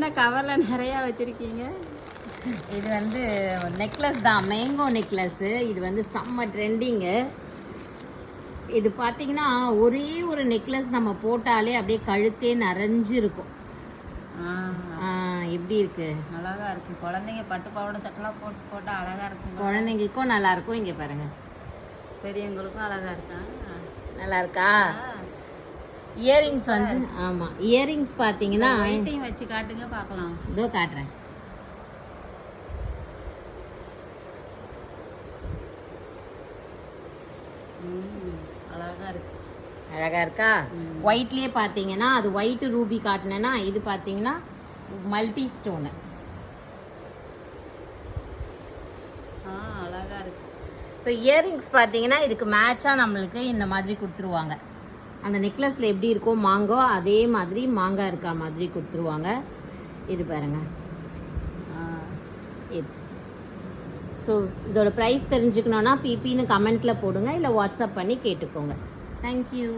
என்ன கவரில் நிறையா வச்சுருக்கீங்க? இது வந்து நெக்லஸ் தான், மேங்கோ நெக்லஸ்ஸு. இது வந்து செம்ம ட்ரெண்டிங்கு. இது பார்த்தீங்கன்னா ஒரே ஒரு நெக்லஸ் நம்ம போட்டாலே அப்படியே கழுத்தே நிறைஞ்சு இருக்கும். எப்படி இருக்கு? அழகா இருக்கு. குழந்தைங்க பட்டு பாவாடை சட்டெல்லாம் போட்டால் அழகா இருக்கும். குழந்தைங்களுக்கும் நல்லா இருக்கும். இங்கே பாருங்க, பெரியவங்களுக்கும் அழகா இருக்கா? நல்லா இருக்கா? இயரிங்ஸ் வந்து ஆமாம், இயரிங்ஸ் பார்த்தீங்கன்னா வெயிட்டையும் வச்சு காட்டுங்க பார்க்கலாம். இதோ காட்டுறேன். அழகா இருக்கு. அழகா இருக்கா? ஒயிட்லேயே பார்த்தீங்கன்னா அது ஒயிட் ரூபி காட்டினேன்னா, இது பார்த்தீங்கன்னா மல்டி ஸ்டோனு. அழகா இருக்கு. ஸோ இயரிங்ஸ் பார்த்தீங்கன்னா இதுக்கு மேட்சாக நம்மளுக்கு இந்த மாதிரி கொடுத்துருவாங்க. அந்த நெக்லஸில் எப்படி இருக்கோ மாங்கோ, அதே மாதிரி மாங்காய் இருக்கா மாதிரி கொடுத்துருவாங்க. இது பாருங்க. இது ஸோ இதோட ப்ரைஸ் தெரிஞ்சுக்கணுன்னா பிபின்னு கமெண்ட்டில் போடுங்க, இல்லை வாட்ஸ்அப் பண்ணி கேட்டுக்கோங்க. தேங்க்யூ.